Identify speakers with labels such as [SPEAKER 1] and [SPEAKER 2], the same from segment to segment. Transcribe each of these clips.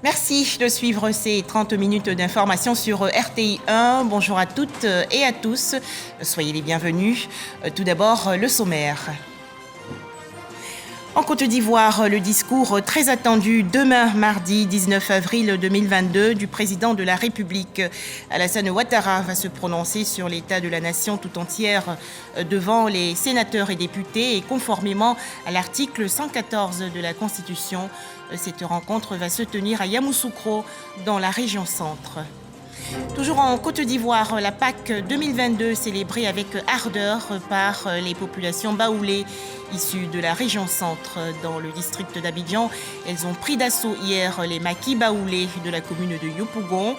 [SPEAKER 1] Merci de suivre ces 30 minutes d'information sur RTI 1. Bonjour à toutes et à tous. Soyez les bienvenus. Tout d'abord, le sommaire. En Côte d'Ivoire, le discours très attendu demain, mardi 19 avril 2022, du président de la République, Alassane Ouattara, va se prononcer sur l'état de la nation tout entière devant les sénateurs et députés et conformément à l'article 114 de la Constitution. Cette rencontre va se tenir à Yamoussoukro, dans la région centre. Toujours en Côte d'Ivoire, la Pâques 2022 célébrée avec ardeur par les populations baoulées issues de la région centre. Dans le district d'Abidjan, elles ont pris d'assaut hier les maquis baoulés de la commune de Yopougon.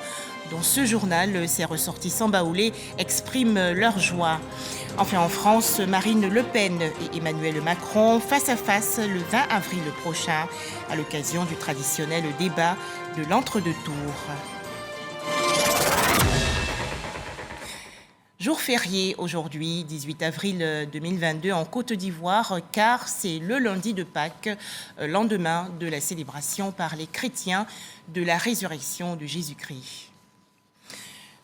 [SPEAKER 1] Dans ce journal, ces ressortissants baoulés expriment leur joie. Enfin, en France, Marine Le Pen et Emmanuel Macron face à face le 20 avril prochain à l'occasion du traditionnel débat de l'entre-deux-tours. Jour férié aujourd'hui, 18 avril 2022 en Côte d'Ivoire, car c'est le lundi de Pâques, lendemain de la célébration par les chrétiens de la résurrection de Jésus-Christ.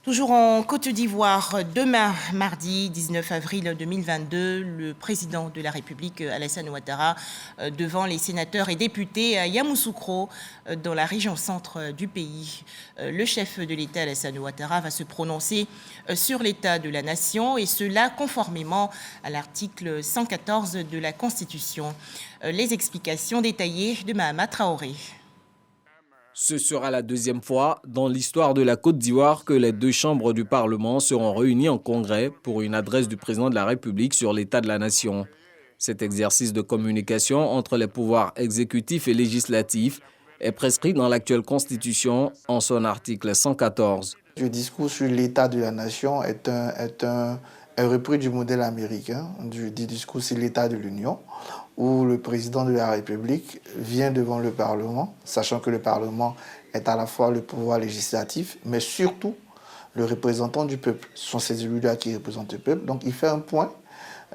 [SPEAKER 1] Toujours en Côte d'Ivoire, demain, mardi 19 avril 2022, le président de la République, Alassane Ouattara, devant les sénateurs et députés à Yamoussoukro, dans la région centre du pays. Le chef de l'État, Alassane Ouattara, va se prononcer sur l'état de la nation, et cela conformément à l'article 114 de la Constitution. Les explications détaillées de Mahama Traoré.
[SPEAKER 2] Ce sera la deuxième fois dans l'histoire de la Côte d'Ivoire que les deux chambres du Parlement seront réunies en congrès pour une adresse du président de la République sur l'état de la nation. Cet exercice de communication entre les pouvoirs exécutifs et législatifs est prescrit dans l'actuelle Constitution en son article 114.
[SPEAKER 3] Le discours sur l'état de la nation est un repris du modèle américain, du discours sur l'état de l'Union, où le président de la République vient devant le Parlement, sachant que le Parlement est à la fois le pouvoir législatif, mais surtout le représentant du peuple. Ce sont ces élus-là qui représentent le peuple. Donc il fait un point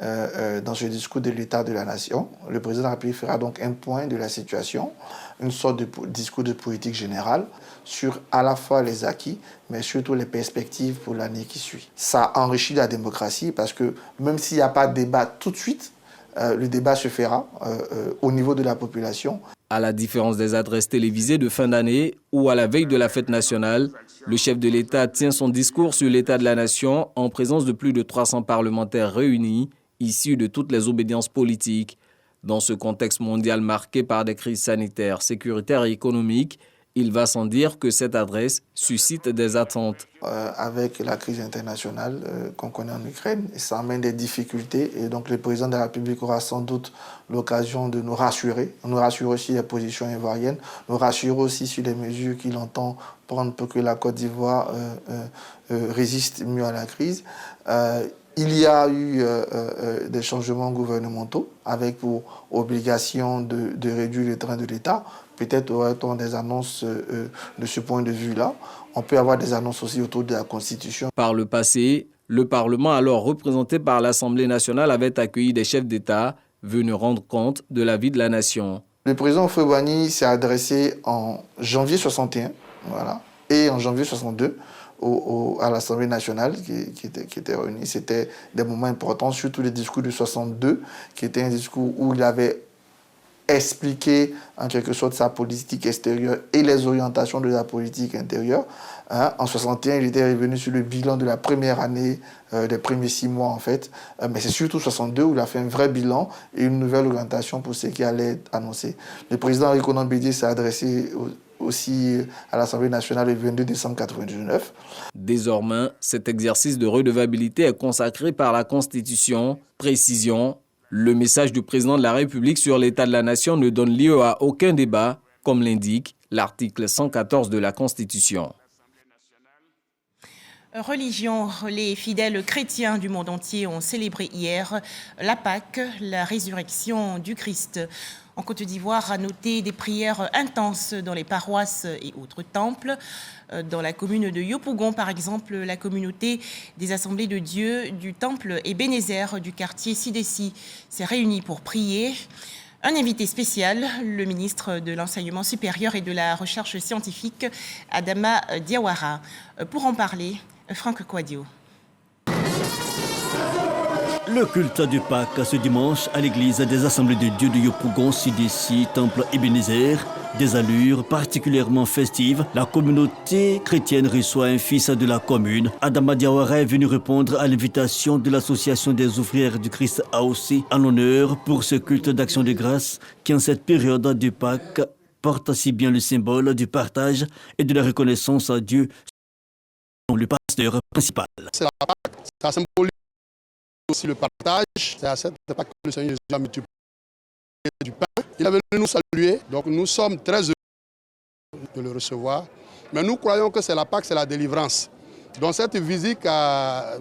[SPEAKER 3] dans ce discours de l'état de la nation. Le président de la République fera donc un point de la situation, une sorte de discours de politique générale sur à la fois les acquis, mais surtout les perspectives pour l'année qui suit. Ça enrichit la démocratie parce que même s'il n'y a pas de débat tout de suite, le débat se fera au niveau de la population.
[SPEAKER 2] À la différence des adresses télévisées de fin d'année ou à la veille de la fête nationale, le chef de l'État tient son discours sur l'état de la nation en présence de plus de 300 parlementaires réunis, issus de toutes les obédiences politiques. Dans ce contexte mondial marqué par des crises sanitaires, sécuritaires et économiques, il va sans dire que cette adresse suscite des attentes.
[SPEAKER 3] Avec la crise internationale qu'on connaît en Ukraine, ça amène des difficultés et donc le président de la République aura sans doute l'occasion de nous rassurer aussi les positions ivoiriennes, nous rassurer aussi sur les mesures qu'il entend prendre pour que la Côte d'Ivoire résiste mieux à la crise. Il y a eu des changements gouvernementaux avec pour obligation de réduire les trains de l'État. Peut-être aurait-on des annonces de ce point de vue-là. On peut avoir des annonces aussi autour de la Constitution.
[SPEAKER 2] Par le passé, le Parlement, alors représenté par l'Assemblée nationale, avait accueilli des chefs d'État venus rendre compte de la vie de la nation.
[SPEAKER 3] Le président Houphouët-Boigny s'est adressé en janvier 61 et en janvier 62 à l'Assemblée nationale qui était réunie. C'était des moments importants, surtout le discours de 62, qui était un discours où il avait expliqué en quelque sorte sa politique extérieure et les orientations de la politique intérieure. En 61, il était revenu sur le bilan de la première année, des premiers 6 mois en fait. Mais c'est surtout 62 où il a fait un vrai bilan et une nouvelle orientation pour ce qui allait être annoncé. Le président Henri Konan Bédié s'est adressé aussi à l'Assemblée nationale le 22 décembre 1999.
[SPEAKER 2] Désormais, cet exercice de redevabilité est consacré par la Constitution. Précision, le message du président de la République sur l'état de la nation ne donne lieu à aucun débat, comme l'indique l'article 114 de la Constitution.
[SPEAKER 1] Religion, les fidèles chrétiens du monde entier ont célébré hier la Pâques, la résurrection du Christ. En Côte d'Ivoire, à noter des prières intenses dans les paroisses et autres temples. Dans la commune de Yopougon, par exemple, la communauté des Assemblées de Dieu du temple Ebenezer du quartier Sidessi s'est réunie pour prier. Un invité spécial, le ministre de l'Enseignement supérieur et de la Recherche scientifique, Adama Diawara. Pour en parler, Franck Kouadio.
[SPEAKER 4] Le culte du Pâques ce dimanche à l'église des Assemblées de Dieu de Yopougon, Sidessi, Temple Ebenezer. Des allures particulièrement festives, la communauté chrétienne reçoit un fils de la commune. Adama Diawara est venu répondre à l'invitation de l'Association des ouvrières du Christ AOC en honneur pour ce culte d'action de grâce qui en cette période de Pâques porte si bien le symbole du partage et de la reconnaissance à Dieu, le pasteur principal.
[SPEAKER 5] C'est la Pâques, ça symbolise aussi le partage. C'est à cette Pâques que le Seigneur Jésus a multiplié du pain. Il est venu nous saluer, donc nous sommes très heureux de le recevoir. Mais nous croyons que c'est la Pâques, c'est la délivrance. Donc cette visite à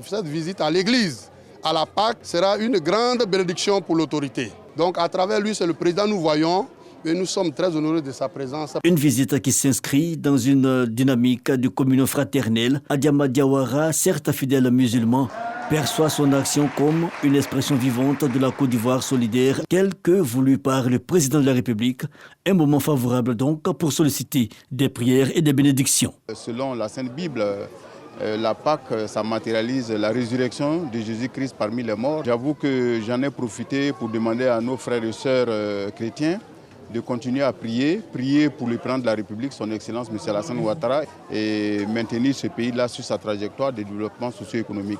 [SPEAKER 5] l'église, à la Pâques, sera une grande bénédiction pour l'autorité. Donc à travers lui, c'est le président nous voyons et nous sommes très honorés de sa présence.
[SPEAKER 4] Une visite qui s'inscrit dans une dynamique de communion fraternelle. Adama Diawara, certes fidèle musulman, perçoit son action comme une expression vivante de la Côte d'Ivoire solidaire, tel que voulu par le président de la République. Un moment favorable donc pour solliciter des prières et des bénédictions.
[SPEAKER 6] Selon la Sainte Bible, la Pâques, ça matérialise la résurrection de Jésus-Christ parmi les morts. J'avoue que j'en ai profité pour demander à nos frères et sœurs chrétiens de continuer à prier pour le président de la République, son Excellence M. Alassane Ouattara, et maintenir ce pays-là sur sa trajectoire de développement socio-économique.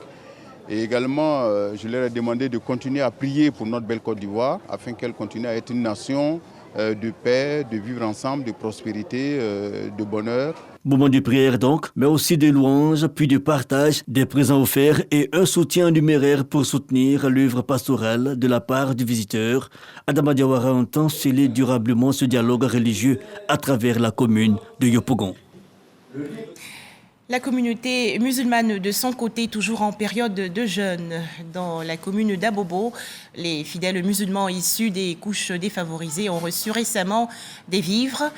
[SPEAKER 6] Et également, je leur ai demandé de continuer à prier pour notre belle Côte d'Ivoire, afin qu'elle continue à être une nation de paix, de vivre ensemble, de prospérité, de bonheur.
[SPEAKER 4] Moment de prière donc, mais aussi de louanges, puis de partage, des présents offerts et un soutien numéraire pour soutenir l'œuvre pastorale de la part du visiteur. Adama Diawara entend sceller durablement ce dialogue religieux à travers la commune de Yopougon.
[SPEAKER 1] La communauté musulmane de son côté, toujours en période de jeûne. Dans la commune d'Abobo, les fidèles musulmans issus des couches défavorisées ont reçu récemment des vivres.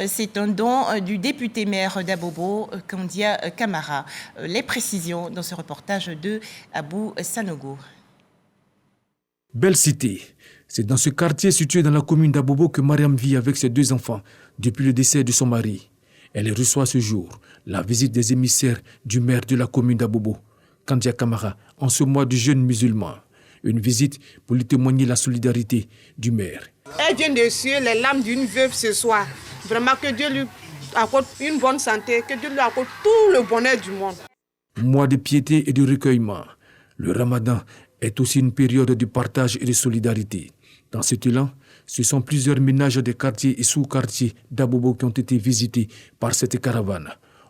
[SPEAKER 1] C'est un don du député maire d'Abobo, Kandia Kamara. Les précisions dans ce reportage de Abou Sanogo.
[SPEAKER 7] Belle cité. C'est dans ce quartier situé dans la commune d'Abobo que Mariam vit avec ses 2 enfants depuis le décès de son mari. Elle reçoit ce jour la visite des émissaires du maire de la commune d'Abobo, Kandia Kamara, en ce mois du jeûne musulman. Une visite pour lui témoigner la solidarité du maire.
[SPEAKER 8] Elle vient de suer les larmes d'une veuve ce soir. Vraiment que Dieu lui accorde une bonne santé, que Dieu lui accorde tout le bonheur du monde.
[SPEAKER 7] Mois de piété et de recueillement. Le Ramadan est aussi une période de partage et de solidarité. Dans cet élan, ce sont plusieurs ménages des quartiers et sous-quartiers d'Abobo qui ont été visités par cette caravane.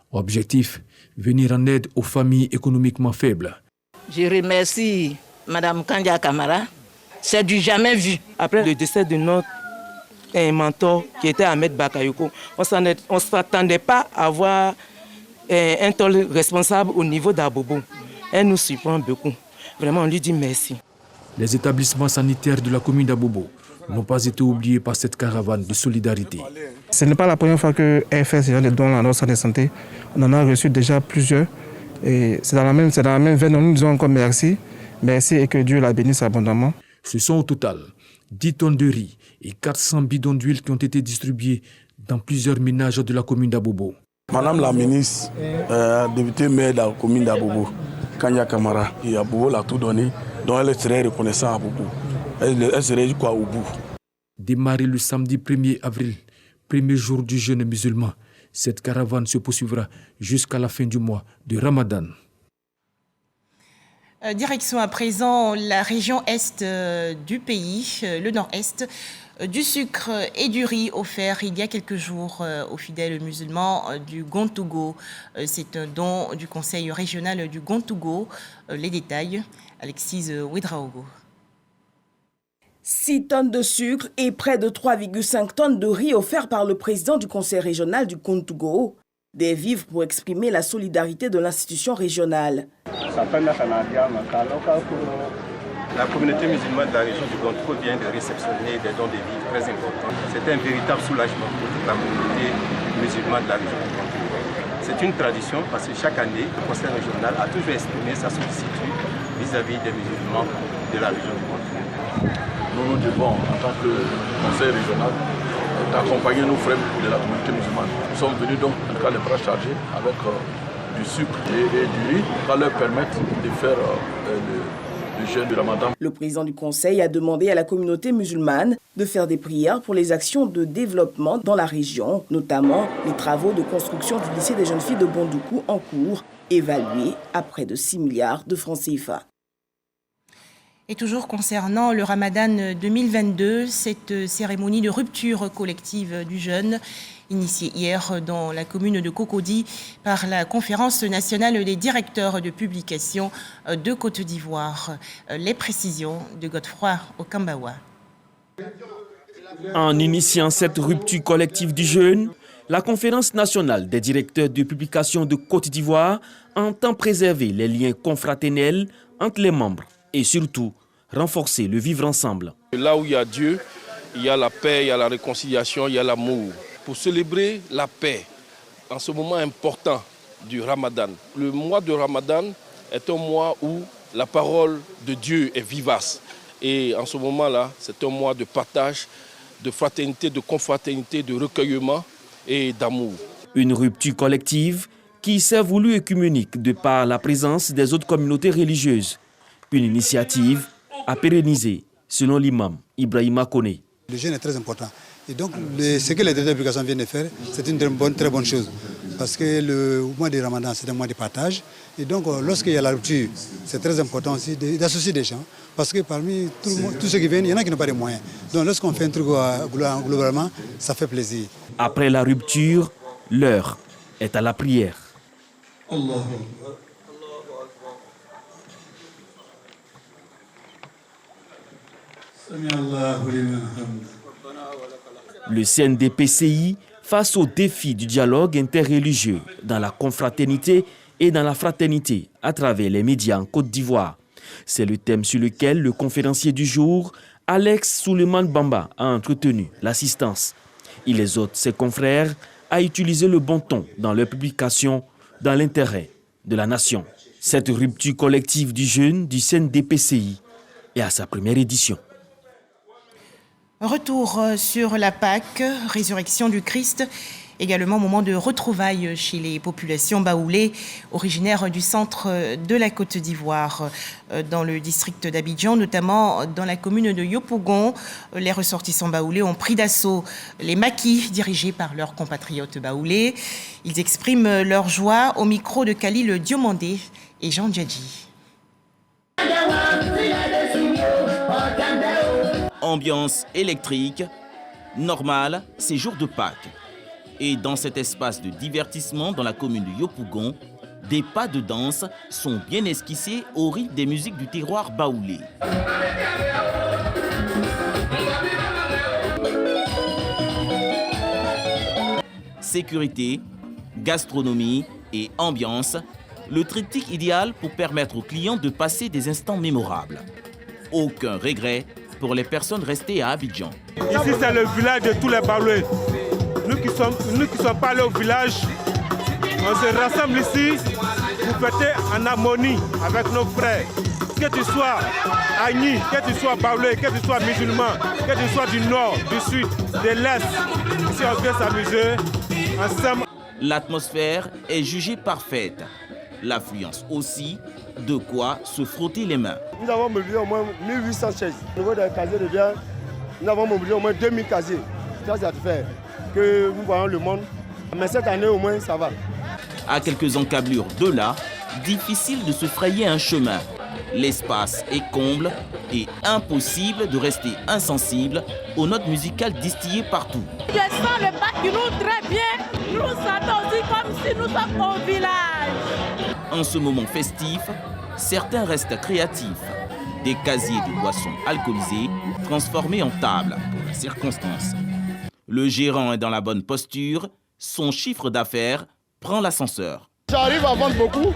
[SPEAKER 7] Objectif, venir en aide aux familles économiquement faibles.
[SPEAKER 9] Je remercie Mme Kandia Kamara. C'est du jamais vu.
[SPEAKER 10] Après le décès de notre mentor qui était Ahmed Bakayoko, on ne s'attendait pas à avoir un tel responsable au niveau d'Abobo. Elle nous surprend beaucoup. Vraiment, on lui dit merci.
[SPEAKER 7] Les établissements sanitaires de la commune d'Abobo n'ont pas été oubliés par cette caravane de solidarité.
[SPEAKER 11] Ce n'est pas la première fois qu'elle fait ce genre de dons à notre centre de santé. On en a reçu déjà plusieurs. Et c'est dans la même veine. Nous disons encore merci. Merci et que Dieu la bénisse abondamment.
[SPEAKER 7] Ce sont au total 10 tonnes de riz et 400 bidons d'huile qui ont été distribués dans plusieurs ménages de la commune d'Abobo.
[SPEAKER 5] Madame la ministre, députée maire de la commune d'Abobo, Kandia Kamara, et Abobo l'a tout donné, donc elle serait reconnaissante à Abobo. Elle serait quoi au bout.
[SPEAKER 7] Démarré le samedi 1er avril, premier jour du jeûne musulman, cette caravane se poursuivra jusqu'à la fin du mois de Ramadan.
[SPEAKER 1] Direction à présent la région est du pays, le nord-est, du sucre et du riz offerts il y a quelques jours aux fidèles musulmans du Gontougo. C'est un don du conseil régional du Gontougo. Les détails, Alexis Ouedraogo.
[SPEAKER 12] 6 tonnes de sucre et près de 3,5 tonnes de riz offerts par le président du conseil régional du Gontougo. Des vivres pour exprimer la solidarité de l'institution régionale.
[SPEAKER 13] La communauté musulmane de la région du Gontougo vient de réceptionner des dons de vivres très importants. C'est un véritable soulagement pour toute la communauté musulmane de la région du Gontougo. C'est une tradition parce que chaque année, le conseil régional a toujours exprimé sa sollicitude vis-à-vis des musulmans de la région du Gontougo.
[SPEAKER 14] nous nous devons, en tant que conseil régional, d'accompagner nos frères de la communauté musulmane. Nous sommes venus donc, en tout cas, les bras chargés avec du sucre et du riz, qui va leur permettre de faire le jeûne du Ramadan.
[SPEAKER 12] Le président du conseil a demandé à la communauté musulmane de faire des prières pour les actions de développement dans la région, notamment les travaux de construction du lycée des jeunes filles de Bondoukou en cours, évalués à près de 6 milliards de francs CFA.
[SPEAKER 1] Et toujours concernant le Ramadan 2022, cette cérémonie de rupture collective du jeûne, initiée hier dans la commune de Cocody par la Conférence nationale des directeurs de publication de Côte d'Ivoire. Les précisions de Godefroy Okambawa.
[SPEAKER 15] En initiant cette rupture collective du jeûne, la Conférence nationale des directeurs de publication de Côte d'Ivoire entend préserver les liens confraternels entre les membres et surtout renforcer le vivre ensemble.
[SPEAKER 16] Là où il y a Dieu, il y a la paix, il y a la réconciliation, il y a l'amour. Pour célébrer la paix, en ce moment important du Ramadan, le mois de Ramadan est un mois où la parole de Dieu est vivace. Et en ce moment-là, c'est un mois de partage, de fraternité, de confraternité, de recueillement et d'amour.
[SPEAKER 15] Une rupture collective qui s'est voulue œcuménique de par la présence des autres communautés religieuses. Une initiative à pérenniser, selon l'imam Ibrahima Koné.
[SPEAKER 17] Le jeûne est très important. Et donc, ce que les directeurs de publication viennent de faire, c'est une très bonne chose. Parce que le mois de Ramadan, c'est un mois de partage. Et donc, lorsqu'il y a la rupture, c'est très important aussi d'associer des gens. Parce que parmi tous ceux qui viennent, il y en a qui n'ont pas de moyens. Donc, lorsqu'on fait un truc globalement, ça fait plaisir.
[SPEAKER 15] Après la rupture, l'heure est à la prière.
[SPEAKER 17] Allah.
[SPEAKER 15] Le CNDPCI face au défi du dialogue interreligieux dans la confraternité et dans la fraternité à travers les médias en Côte d'Ivoire. C'est le thème sur lequel le conférencier du jour, Alex Souleymane Bamba, a entretenu l'assistance. Il exhorte ses confrères à utiliser le bon ton dans leurs publications dans l'intérêt de la nation. Cette rupture collective du jeûne du CNDPCI est à sa première édition.
[SPEAKER 1] Retour sur la Pâque, résurrection du Christ, également moment de retrouvailles chez les populations baoulées, originaires du centre de la Côte d'Ivoire, dans le district d'Abidjan, notamment dans la commune de Yopougon. Les ressortissants baoulés ont pris d'assaut les maquis dirigés par leurs compatriotes baoulés. Ils expriment leur joie au micro de Khalil Diomandé et Jean Djadji.
[SPEAKER 18] Ambiance électrique, normale, c'est jour de Pâques. Et dans cet espace de divertissement dans la commune de Yopougon, des pas de danse sont bien esquissés au rythme des musiques du terroir baoulé. Sécurité, gastronomie et ambiance, le triptyque idéal pour permettre aux clients de passer des instants mémorables. Aucun regret pour les personnes restées à Abidjan.
[SPEAKER 19] Ici, c'est le village de tous les Baoulés. Nous qui sommes pas allés au village, on se rassemble ici pour fêter en harmonie avec nos frères. Que tu sois Agni, que tu sois Baoulé, que tu sois musulman, que tu sois du nord, du sud, de l'est. Ici, on vient s'amuser ensemble.
[SPEAKER 18] L'atmosphère est jugée parfaite. L'affluence aussi, de quoi se frotter les mains.
[SPEAKER 20] Nous avons mobilisé au moins 1800 chaises. Au niveau des casiers de biens, nous avons mobilisé au moins 2000 casiers. Ça fait que nous voyons le monde. Mais cette année, au moins, ça va.
[SPEAKER 18] À quelques encablures de là, difficile de se frayer un chemin. L'espace est comble et impossible de rester insensible aux notes musicales distillées partout.
[SPEAKER 21] Je sens le bac qui nous très bien. Nous nous sentons aussi comme si nous sommes au village.
[SPEAKER 18] En ce moment festif, certains restent créatifs. Des casiers de boissons alcoolisées transformés en table pour la circonstance. Le gérant est dans la bonne posture, son chiffre d'affaires prend l'ascenseur.
[SPEAKER 20] J'arrive à vendre beaucoup.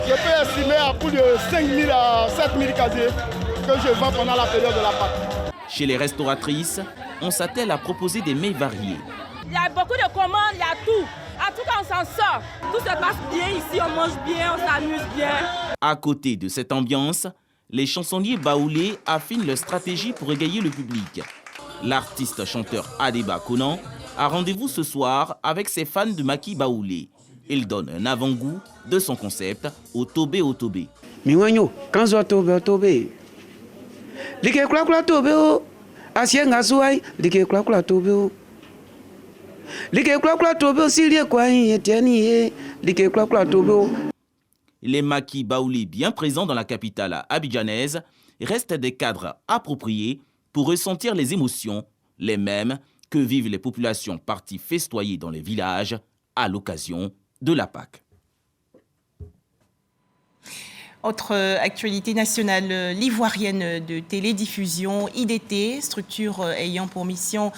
[SPEAKER 20] Je peux estimer à plus de 5 000 à 7 000 casiers que je vends pendant la période de la Pâque.
[SPEAKER 18] Chez les restauratrices, on s'attelle à proposer des mets variés.
[SPEAKER 21] Il y a beaucoup de commandes, il y a tout. En tout cas, on s'en sort. Tout se passe bien ici, on mange bien, on s'amuse bien.
[SPEAKER 18] À côté de cette ambiance, les chansonniers baoulés affinent leur stratégie pour égayer le public. L'artiste chanteur Adeba Konan a rendez-vous ce soir avec ses fans de Maki baoulé. Il donne un avant-goût de son concept au Tobé au Tobé.
[SPEAKER 3] Miwanyo, quand je Tobé au Tobé, like kula Tobé o, asienga suai, like kula Tobé o, like kula Tobé o, silie kwa yetiani, like kula Tobé o.
[SPEAKER 18] Les Maki baoulés bien présents dans la capitale abidjanaise restent des cadres appropriés pour ressentir les émotions, les mêmes que vivent les populations parties festoyer dans les villages à l'occasion de la Pâque.
[SPEAKER 1] Autre actualité nationale, l'ivoirienne de télédiffusion IDT, structure ayant pour mission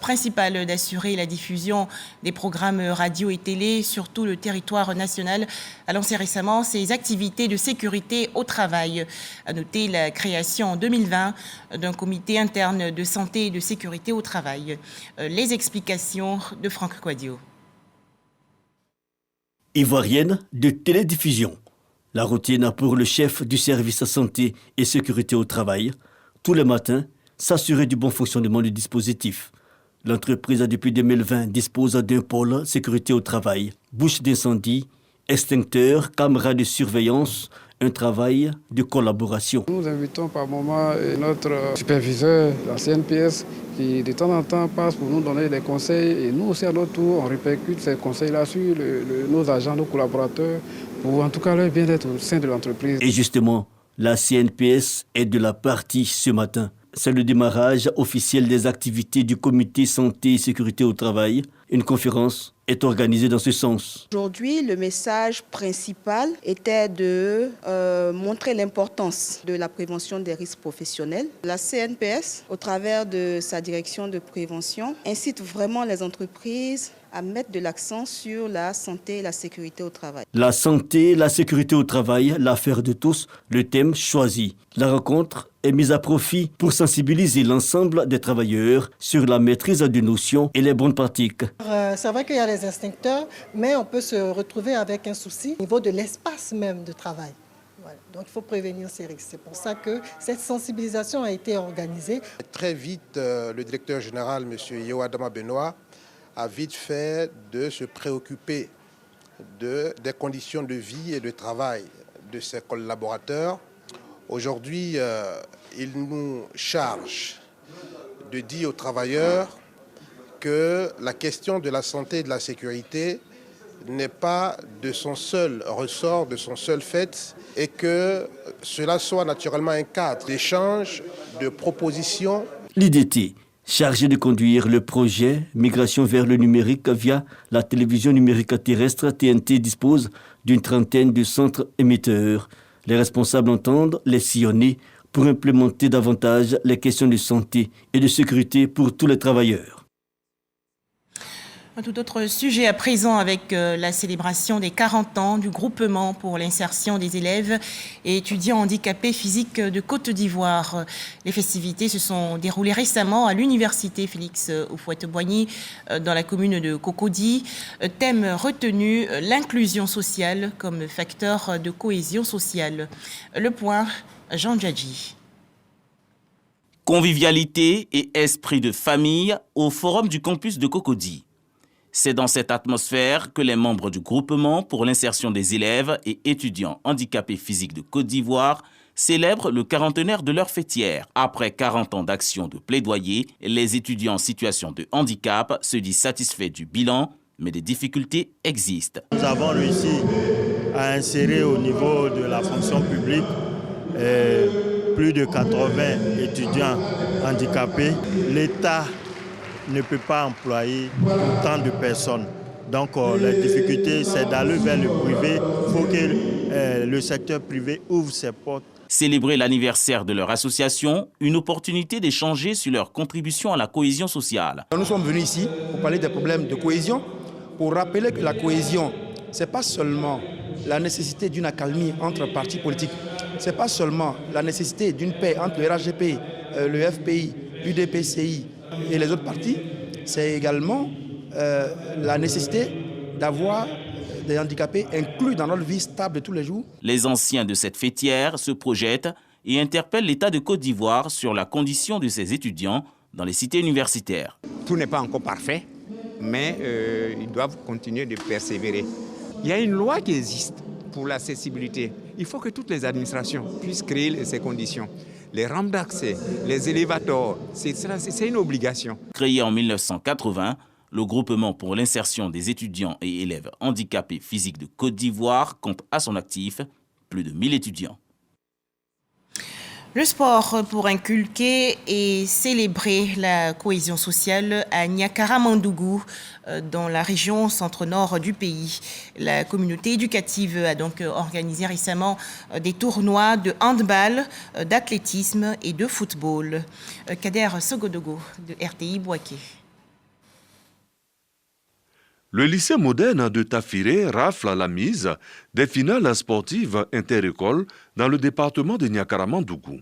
[SPEAKER 1] principale d'assurer la diffusion des programmes radio et télé sur tout le territoire national, a lancé récemment ses activités de sécurité au travail. À noter la création en 2020 d'un comité interne de santé et de sécurité au travail. Les explications de Franck Quadio.
[SPEAKER 4] Ivoirienne de télédiffusion. La routine pour le chef du service santé et sécurité au travail, tous les matins, s'assurer du bon fonctionnement du dispositif. L'entreprise, depuis 2020, dispose d'un pôle sécurité au travail, bouche d'incendie, extincteur, caméra de surveillance, un travail de collaboration.
[SPEAKER 22] Nous invitons par moment notre superviseur, la CNPS, qui de temps en temps passe pour nous donner des conseils. Et nous aussi, à notre tour, on répercute ces conseils-là sur nos agents, nos collaborateurs, pour en tout cas leur bien-être au sein de l'entreprise.
[SPEAKER 4] Et justement, la CNPS est de la partie ce matin. C'est le démarrage officiel des activités du comité santé et sécurité au travail. Une conférence est organisée dans ce sens.
[SPEAKER 23] Aujourd'hui, le message principal était de montrer l'importance de la prévention des risques professionnels. La CNPS, au travers de sa direction de prévention, incite vraiment les entreprises à mettre de l'accent sur la santé et la sécurité au travail.
[SPEAKER 4] La santé, la sécurité au travail, l'affaire de tous, le thème choisi. La rencontre est mise à profit pour sensibiliser l'ensemble des travailleurs sur la maîtrise des notions et les bonnes pratiques.
[SPEAKER 24] C'est vrai qu'il y a les instincteurs, mais on peut se retrouver avec un souci au niveau de l'espace même de travail. Voilà. Donc il faut prévenir ces risques. C'est pour ça que cette sensibilisation a été organisée.
[SPEAKER 25] Très vite, le directeur général, M. Yoadama Benoît, a vite fait de se préoccuper des conditions de vie et de travail de ses collaborateurs. Aujourd'hui, il nous charge de dire aux travailleurs que la question de la santé et de la sécurité n'est pas de son seul ressort, de son seul fait, et que cela soit naturellement un cadre d'échange, de propositions.
[SPEAKER 4] L'IDT, chargé de conduire le projet Migration vers le numérique via la télévision numérique terrestre, TNT dispose d'une trentaine de centres émetteurs. Les responsables entendent les sillonner pour implémenter davantage les questions de santé et de sécurité pour tous les travailleurs.
[SPEAKER 1] Un tout autre sujet à présent avec la célébration des 40 ans du groupement pour l'insertion des élèves et étudiants handicapés physiques de Côte d'Ivoire. Les festivités se sont déroulées récemment à l'université Félix Houphouët-Boigny dans la commune de Cocody. Thème retenu, l'inclusion sociale comme facteur de cohésion sociale. Le point, Jean Djadji.
[SPEAKER 18] Convivialité et esprit de famille au forum du campus de Cocody. C'est dans cette atmosphère que les membres du groupement pour l'insertion des élèves et étudiants handicapés physiques de Côte d'Ivoire célèbrent le 40aire de leur fêtière. Après 40 ans d'action de plaidoyer, les étudiants en situation de handicap se disent satisfaits du bilan, mais des difficultés existent.
[SPEAKER 26] Nous avons réussi à insérer au niveau de la fonction publique plus de 80 étudiants handicapés. L'État ne peut pas employer autant de personnes. Donc la difficulté, c'est d'aller vers le privé. Il faut que le secteur privé ouvre ses portes.
[SPEAKER 18] Célébrer l'anniversaire de leur association, une opportunité d'échanger sur leur contribution à la cohésion sociale.
[SPEAKER 27] Nous sommes venus ici pour parler des problèmes de cohésion, pour rappeler que la cohésion, ce n'est pas seulement la nécessité d'une accalmie entre partis politiques, ce n'est pas seulement la nécessité d'une paix entre le RHDP, le FPI, l'UDPCI et les autres partis, c'est également la nécessité d'avoir des handicapés inclus dans notre vie stable de tous les jours.
[SPEAKER 18] Les anciens de cette fêtière se projettent et interpelle l'État de Côte d'Ivoire sur la condition de ses étudiants dans les cités universitaires.
[SPEAKER 2] Tout n'est pas encore parfait, mais ils doivent continuer de persévérer. Il y a une loi qui existe pour l'accessibilité. Il faut que toutes les administrations puissent créer ces conditions. Les rampes d'accès, les élévateurs, c'est une obligation.
[SPEAKER 18] Créé en 1980, le groupement pour l'insertion des étudiants et élèves handicapés physiques de Côte d'Ivoire compte à son actif plus de 1000 étudiants.
[SPEAKER 1] Le sport pour inculquer et célébrer la cohésion sociale à Niakara-Mandougou, dans la région centre-nord du pays. La communauté éducative a donc organisé récemment des tournois de handball, d'athlétisme et de football. Kader Sogodogo de RTI Bouaké.
[SPEAKER 5] Le lycée moderne de Tafiré rafle la mise des finales sportives inter-écoles dans le département de Niakara-Mandougou.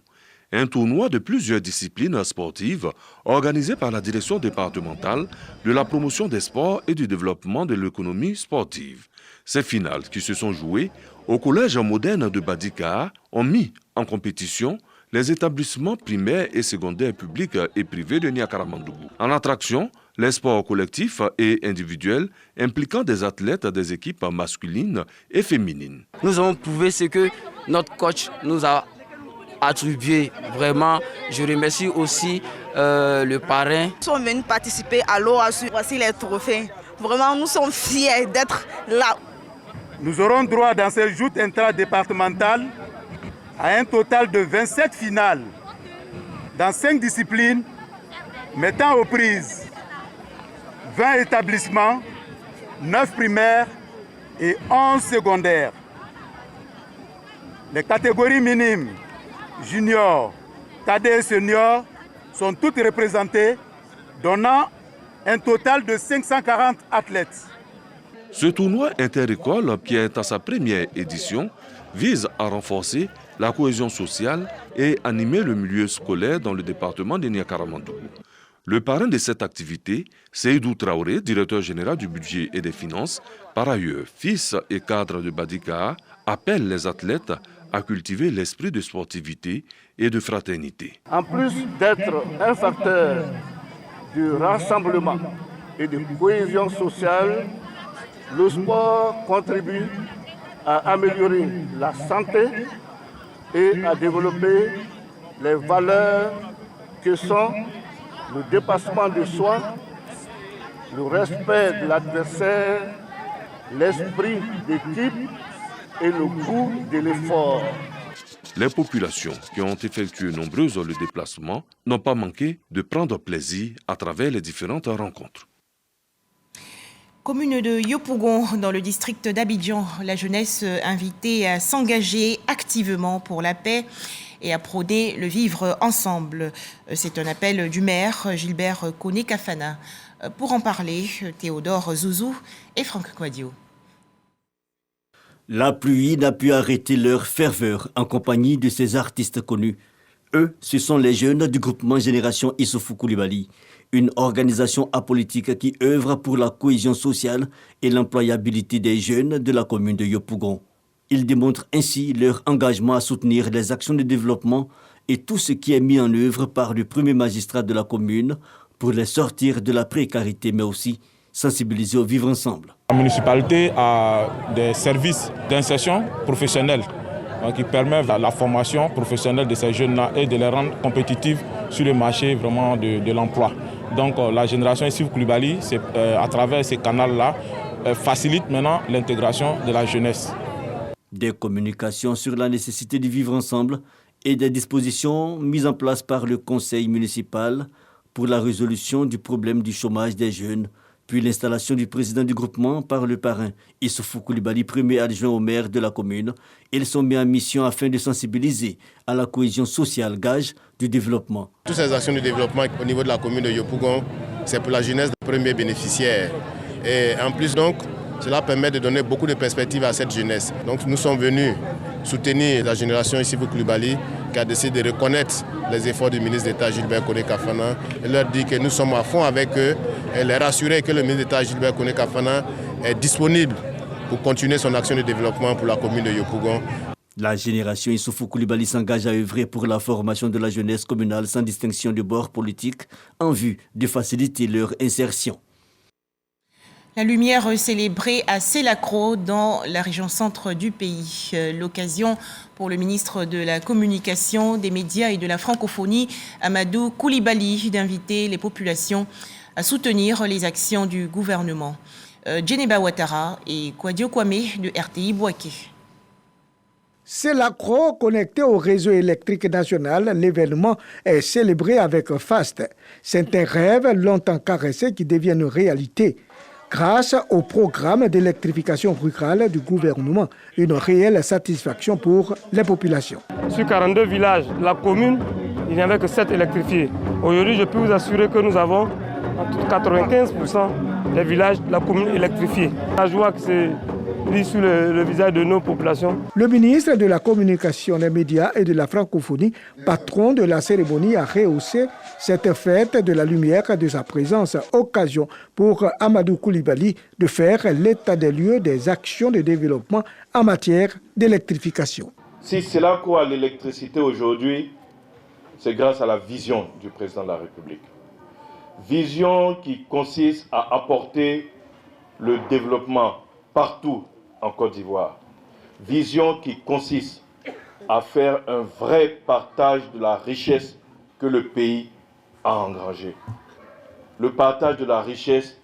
[SPEAKER 5] Un tournoi de plusieurs disciplines sportives organisé par la direction départementale de la promotion des sports et du développement de l'économie sportive. Ces finales qui se sont jouées au collège moderne de Badika ont mis en compétition les établissements primaires et secondaires publics et privés de Niakara-Mandougou. En attraction, les sports collectifs et individuels impliquant des athlètes des équipes masculines et féminines.
[SPEAKER 6] Nous avons prouvé ce que notre coach nous a attribué. Vraiment, je remercie aussi le parrain.
[SPEAKER 8] Nous sommes venus participer à l'OASU. Voici les trophées. Vraiment, nous sommes fiers d'être là.
[SPEAKER 9] Nous aurons droit dans cette joute intradépartementale à un total de 27 finales dans 5 disciplines, mettant aux prises 20 établissements, 9 primaires et 11 secondaires. Les catégories minimes, juniors, cadets et seniors sont toutes représentées, donnant un total de 540 athlètes.
[SPEAKER 5] Ce tournoi inter-école, qui est à sa première édition, vise à renforcer la cohésion sociale et animer le milieu scolaire dans le département de Niakara-Mandougou. Le parrain de cette activité, Seydou Traoré, directeur général du budget et des finances, par ailleurs fils et cadre de Badika, appelle les athlètes à cultiver l'esprit de sportivité et de fraternité.
[SPEAKER 9] En plus d'être un facteur de rassemblement et de cohésion sociale, le sport contribue à améliorer la santé et à développer les valeurs que sont le dépassement de soi, le respect de l'adversaire, l'esprit d'équipe et le goût de l'effort.
[SPEAKER 5] Les populations qui ont effectué nombreux le déplacement n'ont pas manqué de prendre plaisir à travers les différentes rencontres.
[SPEAKER 1] Commune de Yopougon, dans le district d'Abidjan, la jeunesse invitée à s'engager activement pour la paix et à prôner le vivre ensemble. C'est un appel du maire Gilbert Koné-Kafana. Pour en parler, Théodore Zouzou et Franck Quadio.
[SPEAKER 4] La pluie n'a pu arrêter leur ferveur en compagnie de ces artistes connus. Eux, ce sont les jeunes du groupement Génération Issoufou Koulibaly, une organisation apolitique qui œuvre pour la cohésion sociale et l'employabilité des jeunes de la commune de Yopougon. Ils démontrent ainsi leur engagement à soutenir les actions de développement et tout ce qui est mis en œuvre par le premier magistrat de la commune pour les sortir de la précarité, mais aussi sensibiliser au vivre ensemble.
[SPEAKER 10] La municipalité a des services d'insertion professionnelle qui permettent la formation professionnelle de ces jeunes-là et de les rendre compétitifs sur le marché vraiment de l'emploi. Donc la génération Issoufou Koulibaly, à travers ces canaux-là, facilite maintenant l'intégration de la jeunesse.
[SPEAKER 4] Des communications sur la nécessité de vivre ensemble et des dispositions mises en place par le conseil municipal pour la résolution du problème du chômage des jeunes, puis l'installation du président du groupement par le parrain Issoufou Koulibaly, premier adjoint au maire de la commune. Ils sont mis en mission afin de sensibiliser à la cohésion sociale, gage du développement.
[SPEAKER 11] Toutes ces actions de développement au niveau de la commune de Yopougon, c'est pour la jeunesse des premiers bénéficiaires. Et en plus donc, cela permet de donner beaucoup de perspectives à cette jeunesse. Donc nous sommes venus soutenir la génération Issoufou Koulibaly qui a décidé de reconnaître les efforts du ministre d'État Gilbert Koné-Kafana et leur dire que nous sommes à fond avec eux et les rassurer que le ministre d'État Gilbert Koné-Kafana est disponible pour continuer son action de développement pour la commune de Yopougon.
[SPEAKER 4] La génération Issoufou Koulibaly s'engage à œuvrer pour la formation de la jeunesse communale sans distinction de bord politique en vue de faciliter leur insertion.
[SPEAKER 1] La lumière célébrée à Selacro dans la région centre du pays. L'occasion pour le ministre de la Communication, des Médias et de la Francophonie, Amadou Koulibaly, d'inviter les populations à soutenir les actions du gouvernement. Djeneba Ouattara et Kwadio Kwame de RTI Bouaké.
[SPEAKER 7] Selacro, connecté au réseau électrique national, l'événement est célébré avec faste. C'est un rêve longtemps caressé qui devient une réalité. Grâce au programme d'électrification rurale du gouvernement, une réelle satisfaction pour les populations.
[SPEAKER 12] Sur 42 villages, la commune, il n'y avait que 7 électrifiés. Aujourd'hui, je peux vous assurer que nous avons en tout 95% des villages de la commune électrifiés. La joie que c'est lit sur le visage de nos populations.
[SPEAKER 7] Le ministre de la Communication, des Médias et de la Francophonie, patron de la cérémonie, a rehaussé cette fête de la lumière de sa présence, occasion pour Amadou Koulibaly de faire l'état des lieux des actions de développement en matière d'électrification.
[SPEAKER 13] Si Selacro a l'électricité aujourd'hui, c'est grâce à la vision du président de la République. Vision qui consiste à apporter le développement partout en Côte d'Ivoire. Vision qui consiste à faire un vrai partage de la richesse que le pays a engrangée. Le partage de la richesse,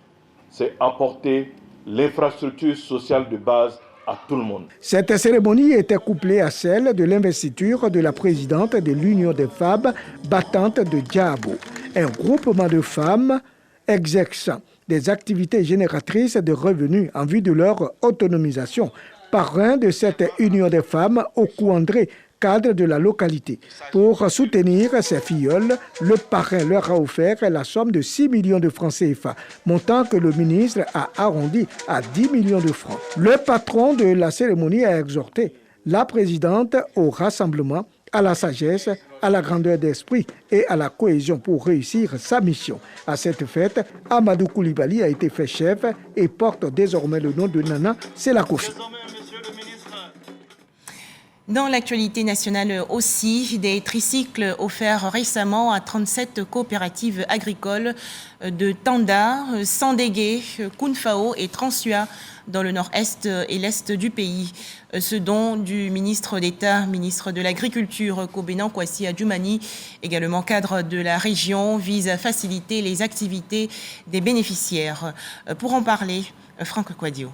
[SPEAKER 13] c'est apporter l'infrastructure sociale de base à tout le monde.
[SPEAKER 7] Cette cérémonie était couplée à celle de l'investiture de la présidente de l'Union des femmes battantes de Diabo, un groupement de femmes exerçant des activités génératrices de revenus en vue de leur autonomisation, parrain de cette union des femmes au Kouandré, cadre de la localité. Pour soutenir ces filleuls, le parrain leur a offert la somme de 6 millions de francs CFA, montant que le ministre a arrondi à 10 millions de francs. Le patron de la cérémonie a exhorté la présidente au rassemblement, à la sagesse, à la grandeur d'esprit et à la cohésion pour réussir sa mission. À cette fête, Amadou Koulibaly a été fait chef et porte désormais le nom de Nana Selakofi.
[SPEAKER 1] Dans l'actualité nationale aussi, des tricycles offerts récemment à 37 coopératives agricoles de Tanda, Sandégué, Kounfao et Transua dans le nord-est et l'est du pays. Ce don du ministre d'État, ministre de l'Agriculture, Kobenan Kwasi Adjoumani, également cadre de la région, vise à faciliter les activités des bénéficiaires. Pour en parler, Franck Kwadio.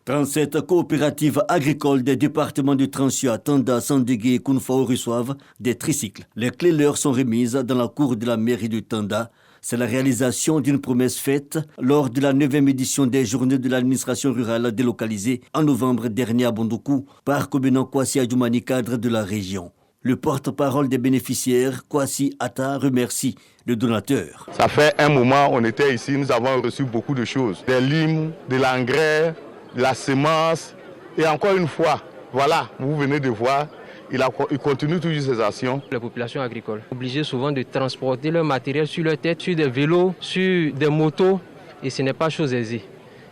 [SPEAKER 4] 37 coopératives agricoles des départements de Transua, Tanda, Sandégué et Kounfao reçoivent des tricycles. Les clés leur sont remises dans la cour de la mairie de Tanda. C'est la réalisation d'une promesse faite lors de la 9e édition des Journées de l'administration rurale délocalisée en novembre dernier à Bondoukou par Kobenan Kwasi Adjoumani, cadre de la région. Le porte-parole des bénéficiaires, Kwasi Atta, remercie le donateur.
[SPEAKER 14] Ça fait un moment, on était ici, nous avons reçu beaucoup de choses. Des limes, de l'engrais, de la semence. Et encore une fois, voilà, vous venez de voir, il continue toujours ses actions.
[SPEAKER 15] La population agricole, obligée souvent de transporter leur matériel sur leur tête, sur des vélos, sur des motos, et ce n'est pas chose aisée.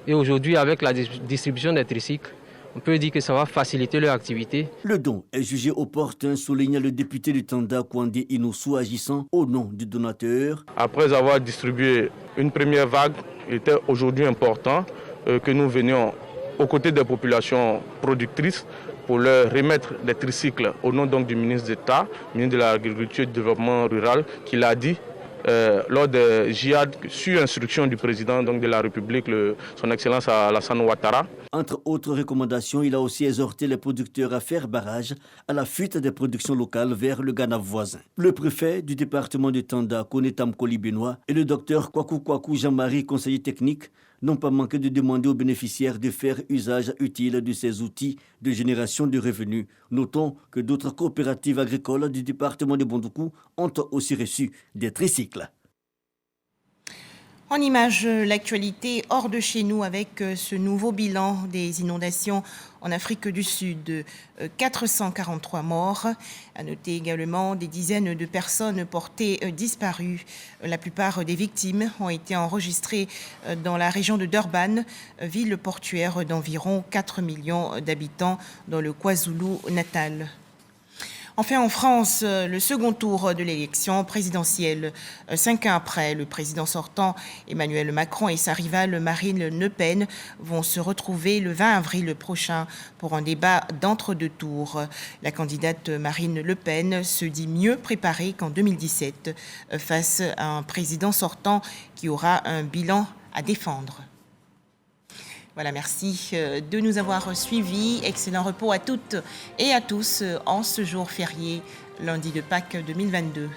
[SPEAKER 15] Et aujourd'hui, avec la distribution des tricycles, on peut dire que ça va faciliter leur activité.
[SPEAKER 4] Le don est jugé opportun, souligne le député du Tanda, Kwandé Inoussou, agissant au nom du donateur.
[SPEAKER 13] Après avoir distribué une première vague, il était aujourd'hui important que nous venions aux côtés des populations productrices pour leur remettre des tricycles au nom donc du ministre d'État, ministre de l'Agriculture et du Développement Rural, qui l'a dit lors de JIAD, sur instruction du président donc, de la République, son Excellence Alassane Ouattara.
[SPEAKER 4] Entre autres recommandations, il a aussi exhorté les producteurs à faire barrage à la fuite des productions locales vers le Ghana voisin. Le préfet du département de Tanda, Konetam Koli Benoît, et le docteur Kwaku Jean-Marie, conseiller technique, n'ont pas manqué de demander aux bénéficiaires de faire usage utile de ces outils de génération de revenus. Notons que d'autres coopératives agricoles du département de Bondoukou ont aussi reçu des tricycles.
[SPEAKER 1] En image, l'actualité hors de chez nous avec ce nouveau bilan des inondations en Afrique du Sud. 443 morts. À noter également des dizaines de personnes portées disparues. La plupart des victimes ont été enregistrées dans la région de Durban, ville portuaire d'environ 4 millions d'habitants dans le KwaZulu-Natal. Enfin, en France, le second tour de l'élection présidentielle. 5 ans après, le président sortant Emmanuel Macron et sa rivale Marine Le Pen vont se retrouver le 20 avril prochain pour un débat d'entre-deux tours. La candidate Marine Le Pen se dit mieux préparée qu'en 2017 face à un président sortant qui aura un bilan à défendre. Voilà, merci de nous avoir suivis. Excellent repos à toutes et à tous en ce jour férié, lundi de Pâques 2022.